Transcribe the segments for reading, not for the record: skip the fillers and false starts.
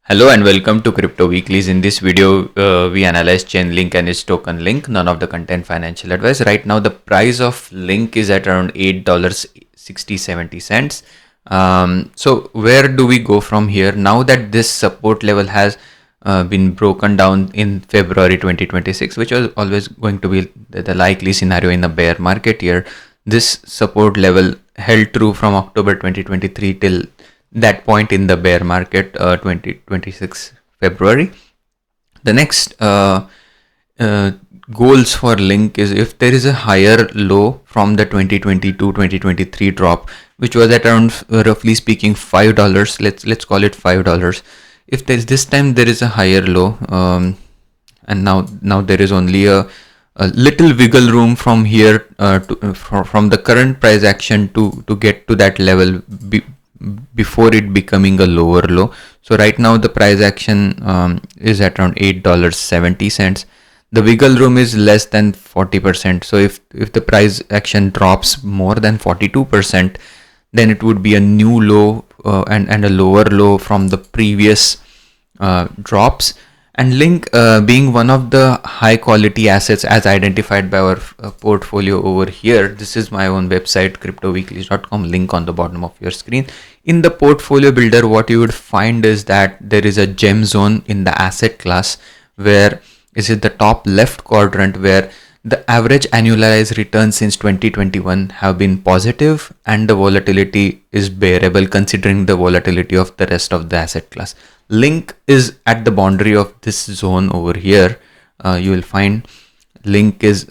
Hello and welcome to Crypto Weeklies. In this video, we analyze Chainlink and its token Link. None of the content financial advice. Right now, the price of Link is at around $8.60-70. So where do we go from here? Now that this support level has been broken down in February 2026, which was always going to be the likely scenario in a bear market year, this support level held true from October 2023 till that point in the bear market, 2026 February. The next goals for Link is if there is a higher low from the 2022-2023 drop, which was at around roughly speaking $5. Let's call it $5. If there's this time there is a higher low, and now there is only a little wiggle room from here from the current price action to get to that level before it becoming a lower low. So right now the price action is at around $8.70. The wiggle room is less than 40%. So if the price action drops more than 42%, then it would be a new low and a lower low from the previous drops. And Link being one of the high quality assets as identified by our portfolio over here. This is my own website, cryptoweeklies.com, link on the bottom of your screen. In the portfolio builder, what you would find is that there is a gem zone in the asset class where is it the top left quadrant where the average annualized returns since 2021 have been positive and the volatility is bearable considering the volatility of the rest of the asset class. Link is at the boundary of this zone over here. You will find Link is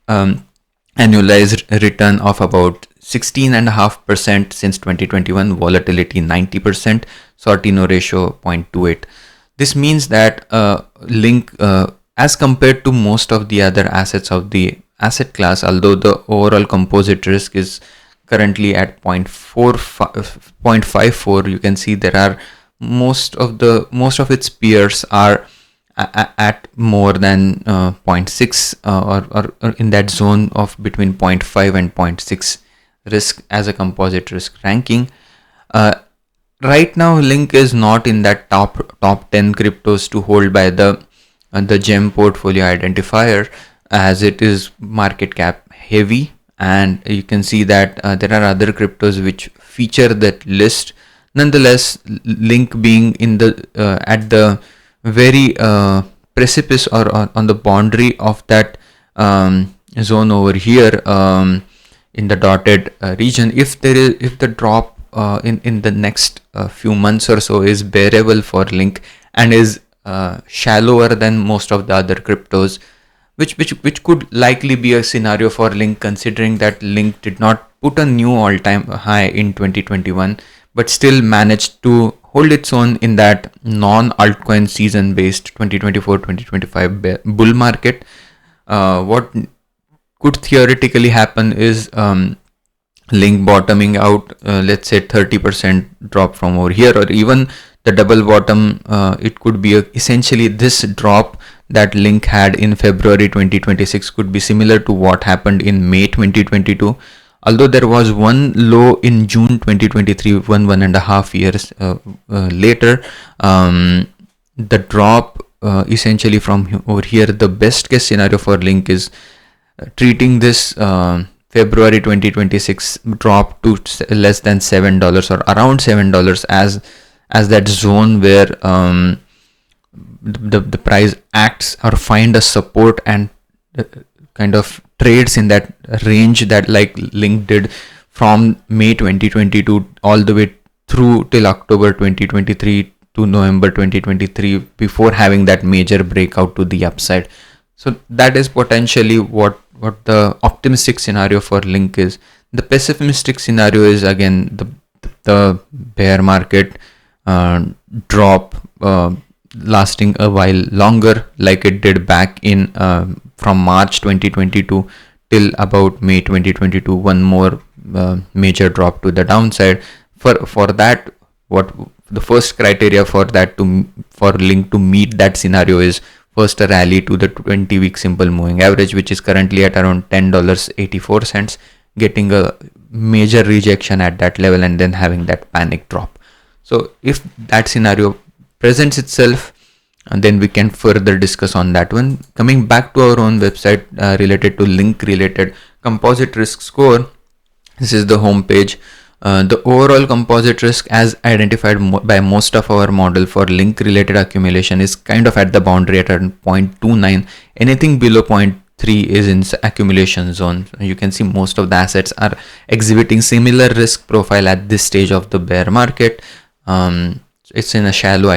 annualized return of about 16.5% since 2021, volatility 90%, Sortino ratio 0.28. This means that Link, as compared to most of the other assets of the asset class, although the overall composite risk is currently at 0.54, you can see there are most of its peers are at more than 0.6 or in that zone of between 0.5 and 0.6 risk as a composite risk ranking. Right now Link is not in that top 10 cryptos to hold by the gem portfolio identifier, as it is market cap heavy, and you can see that there are other cryptos which feature that list. Nonetheless, Link being in the at the very precipice or on the boundary of that zone over here in the dotted region, if the drop in the next few months or so is bearable for Link and is shallower than most of the other cryptos, which could likely be a scenario for Link, considering that Link did not put a new all-time high in 2021 but still managed to hold its own in that non-altcoin season based 2024-2025 bull market. What could theoretically happen is Link bottoming out, let's say 30% drop from over here, or even the double bottom. It could be essentially this drop that Link had in February 2026 could be similar to what happened in May 2022. Although there was one low in June 2023, one and a half years later, the drop essentially from over here, the best case scenario for Link is treating this February 2026 drop to less than $7 or around $7 as that zone where the price acts or find a support and kind of trades in that range that like Link did from May 2022 all the way through till October 2023 to November 2023 before having that major breakout to the upside. So that is potentially what the optimistic scenario for Link is. The pessimistic scenario is again the bear market drop lasting a while longer, like it did back in from March 2022 till about May 2022, one more major drop to the downside. For that, what the first criteria for Link to meet that scenario is first a rally to the 20-week simple moving average, which is currently at around $10.84, getting a major rejection at that level and then having that panic drop. So if that scenario presents itself, and then we can further discuss on that one. Coming back to our own website, related to link related composite risk score, this is the home page. The overall composite risk as identified by most of our model for link related accumulation is kind of at the boundary at around 0.29. Anything below 0.3 is in accumulation zone. You can see most of the assets are exhibiting similar risk profile at this stage of the bear market. It's in a shallow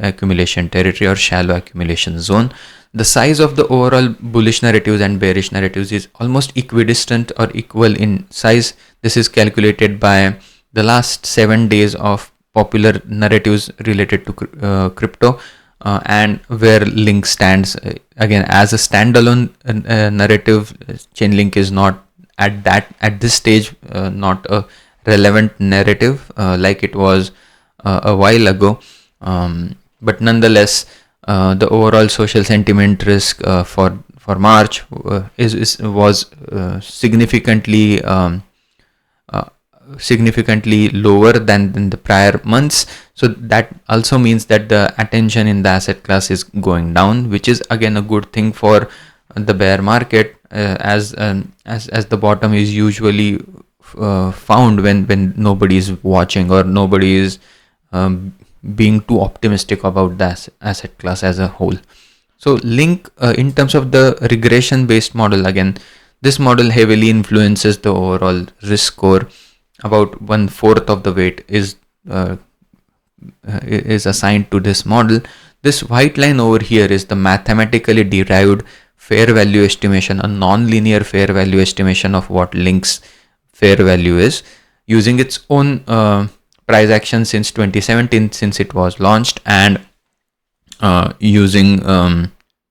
accumulation territory or shallow accumulation zone. The size of the overall bullish narratives and bearish narratives is almost equidistant or equal in size. This is calculated by the last 7 days of popular narratives related to crypto, and where Link stands. Again, as a standalone narrative, Chainlink is not at this stage not a relevant narrative like it was a while ago, but nonetheless, the overall social sentiment risk for March was significantly lower than the prior months. So that also means that the attention in the asset class is going down, which is again a good thing for the bear market, as the bottom is usually found when nobody is watching or nobody is being too optimistic about the asset class as a whole. So Link, in terms of the regression based model, again this model heavily influences the overall risk score. About 1/4 of the weight is assigned to this model. This white line over here is the mathematically derived fair value estimation, a non-linear fair value estimation of what Link's fair value is, using its own price action since 2017, since it was launched, and using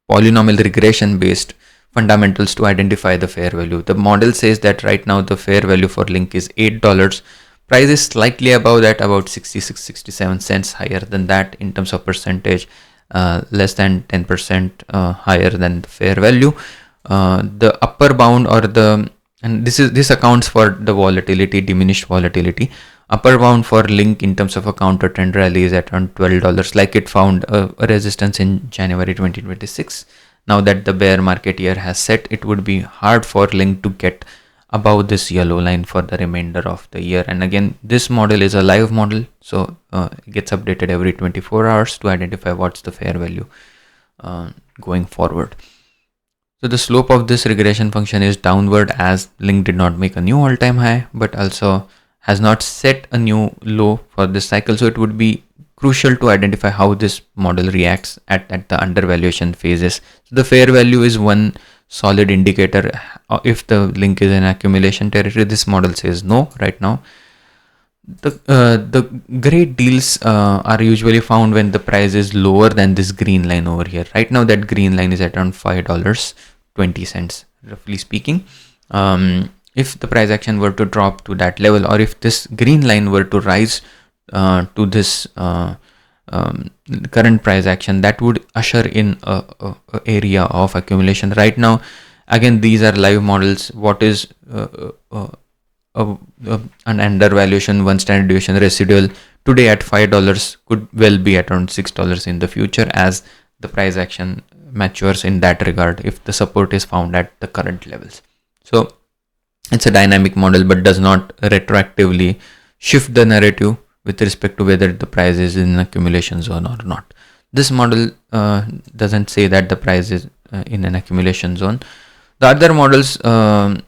polynomial regression based fundamentals to identify the fair value. The model says that right now the fair value for Link is $8. Price is slightly above that, about 66-67 cents higher than that in terms of percentage, less than 10% higher than the fair value. The upper bound, or and this accounts for the volatility, diminished volatility. Upper bound for Link in terms of a counter trend rally is at around $12, like it found a resistance in January 2026. Now that the bear market year has set, it would be hard for Link to get above this yellow line for the remainder of the year. And again, this model is a live model, so it gets updated every 24 hours to identify what's the fair value going forward. So the slope of this regression function is downward, as Link did not make a new all-time high, but also has not set a new low for this cycle. So it would be crucial to identify how this model reacts at the undervaluation phases. So the fair value is one solid indicator. If the Link is in accumulation territory, this model says no right now. The great deals are usually found when the price is lower than this green line over here. Right now that green line is at around $5.20, roughly speaking. If the price action were to drop to that level, or if this green line were to rise to this current price action, that would usher in a area of accumulation. Right now, again, these are live models. What is an undervaluation, one standard deviation residual today at $5 could well be at around $6 in the future, as the price action matures in that regard if the support is found at the current levels. So it's a dynamic model, but does not retroactively shift the narrative with respect to whether the price is in an accumulation zone or not. This model doesn't say that the price is in an accumulation zone. The other models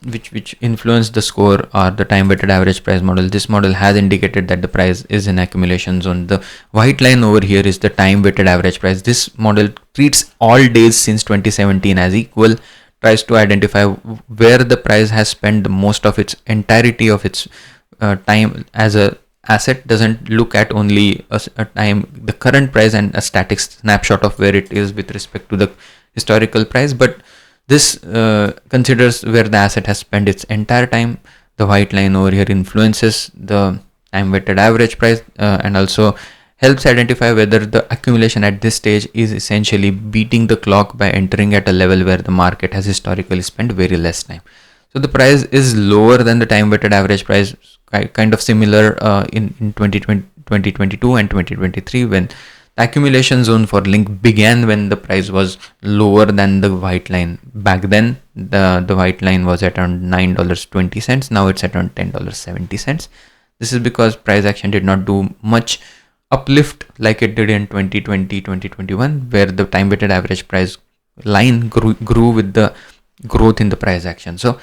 which influence the score are the time weighted average price model. This model has indicated that the price is in accumulation zone. The white line over here is the time weighted average price. This model treats all days since 2017 as equal, tries to identify where the price has spent the most of its entirety of its time as a asset. Doesn't look at only a time, the current price, and a static snapshot of where it is with respect to the historical price, but this considers where the asset has spent its entire time. The white line over here influences the time weighted average price and also helps identify whether the accumulation at this stage is essentially beating the clock by entering at a level where the market has historically spent very less time. So the price is lower than the time weighted average price, kind of similar in 2020, 2022 and 2023, when The accumulation zone for Link began when the price was lower than the white line. Back then, the white line was at around $9.20. Now it's at around $10.70. This is because price action did not do much uplift like it did in 2020, 2021, where the time weighted average price line grew with the growth in the price action. So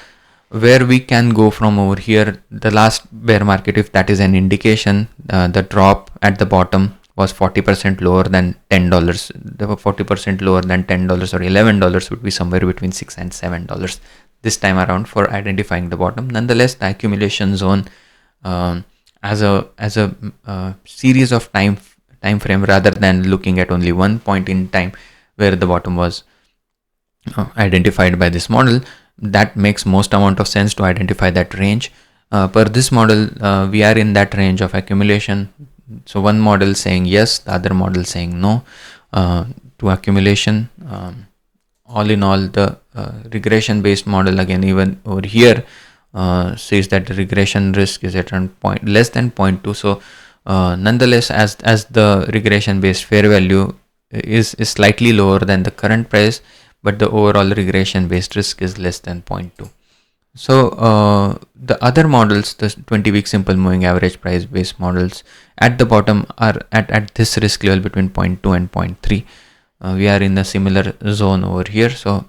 where we can go from over here, the last bear market, if that is an indication, the drop at the bottom was 40% lower than $10. The 40% lower than $10 or $11 would be somewhere between $6 and $7 this time around for identifying the bottom. Nonetheless, the accumulation zone as a series of time frame rather than looking at only one point in time where the bottom was identified by this model, that makes most amount of sense to identify that range. Per this model, we are in that range of accumulation. So one model saying yes, the other model saying no to accumulation. All in all, the regression based model, again, even over here, says that the regression risk is at around less than 0.2. So nonetheless, as the regression based fair value is slightly lower than the current price, but the overall regression based risk is less than 0.2. So the other models, the 20-week simple moving average price based models, at the bottom are at this risk level between 0.2 and 0.3. We are in a similar zone over here. So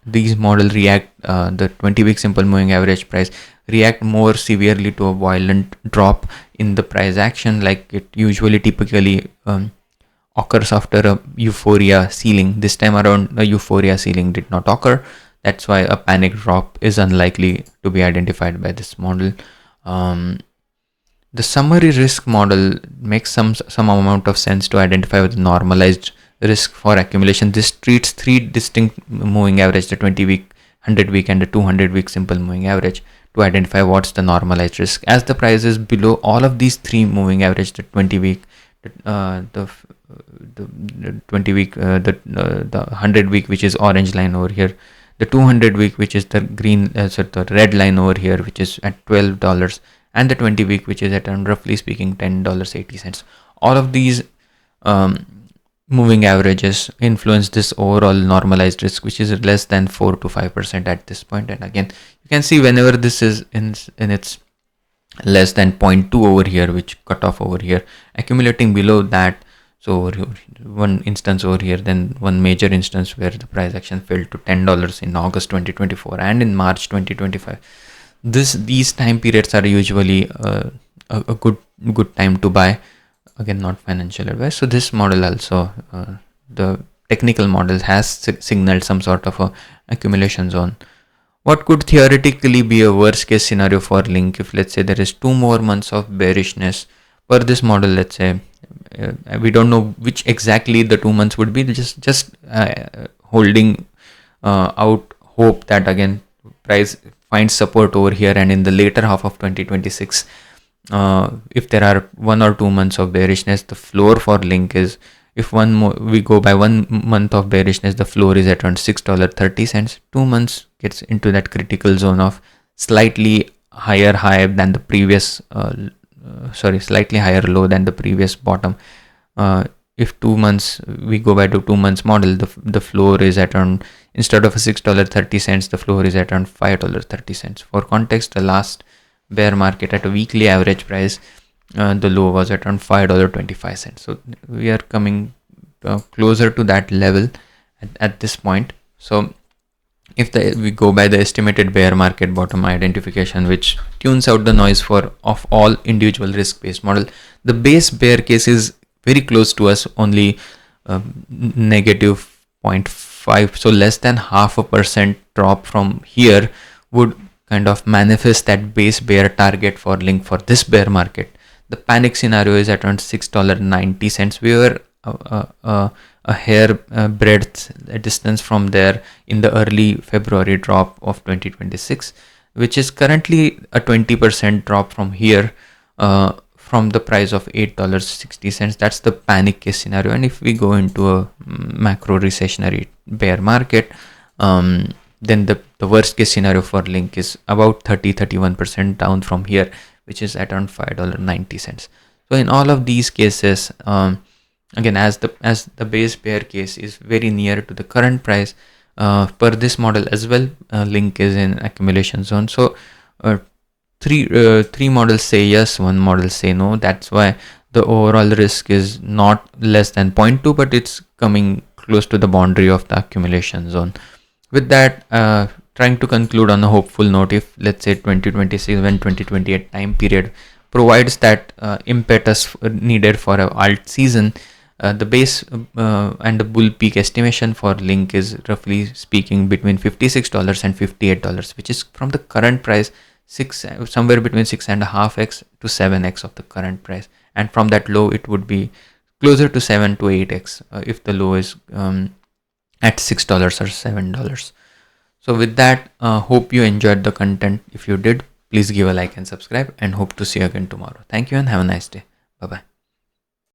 these models react, the 20-week simple moving average price react more severely to a violent drop in the price action, like it usually typically occurs after a euphoria ceiling. This time around, the euphoria ceiling did not occur. That's why a panic drop is unlikely to be identified by this model. The summary risk model makes some amount of sense to identify with normalized risk for accumulation. This treats three distinct moving average, the 20-week, 100-week and the 200-week simple moving average, to identify what's the normalized risk. As the price is below all of these three moving average, the 20-week, the 20-week, the 100-week, which is orange line over here, the 200-week, which is the green, the red line over here, which is at $12, and the 20-week, which is at, roughly speaking, $10.80. All of these moving averages influence this overall normalized risk, which is less than 4 to 5% at this point. And again, you can see whenever this is in its less than 0.2 over here, which cut off over here, accumulating below that. So over here, one instance over here, then one major instance where the price action fell to $10 in August 2024 and in March 2025. These time periods are usually a good time to buy. Again, not financial advice. So this model also, the technical model has signaled some sort of a accumulation zone. What could theoretically be a worst case scenario for Link if, let's say, there is 2 more months of bearishness per this model? Let's say we don't know which exactly the 2 months would be. Just holding out hope that again price finds support over here, and in the later half of 2026, if there are 1 or 2 months of bearishness, the floor for Link is, if we go by 1 month of bearishness, the floor is at around $6.30. 2 months gets into that critical zone of slightly higher high than the previous, slightly higher low than the previous bottom. If 2 months, we go by the 2 months model, the floor is at around, instead of $6.30, the floor is at around $5.30. For context, the last bear market at a weekly average price, the low was at around $5.25. So we are coming closer to that level at this point. So if we go by the estimated bear market bottom identification, which tunes out the noise of all individual risk-based model, the base bear case is very close to us, only negative 0.5. So less than 0.5% drop from here would kind of manifest that base bear target for Link for this bear market. The panic scenario is at around $6.90. We were a hair breadth distance from there in the early February drop of 2026, which is currently a 20% drop from here, from the price of $8.60. That's the panic case scenario. And if we go into a macro recessionary bear market, then the worst case scenario for Link is about 31% down from here, which is at around $5.90. So in all of these cases, again, as the base bear case is very near to the current price, per this model as well, Link is in accumulation zone. So uh, three models say yes, one model say no. That's why the overall risk is not less than 0.2, but it's coming close to the boundary of the accumulation zone. With that, trying to conclude on a hopeful note, if let's say 2026 and 2028 time period provides that impetus needed for a alt season, the base and the bull peak estimation for Link is roughly speaking between $56 and $58, which is from the current price somewhere between 6.5x to 7x of the current price, and from that low it would be closer to 7 to 8x if the low is at $6 or $7. So with that, hope you enjoyed the content. If you did, please give a like and subscribe, and hope to see you again tomorrow. Thank you and have a nice day. Bye bye.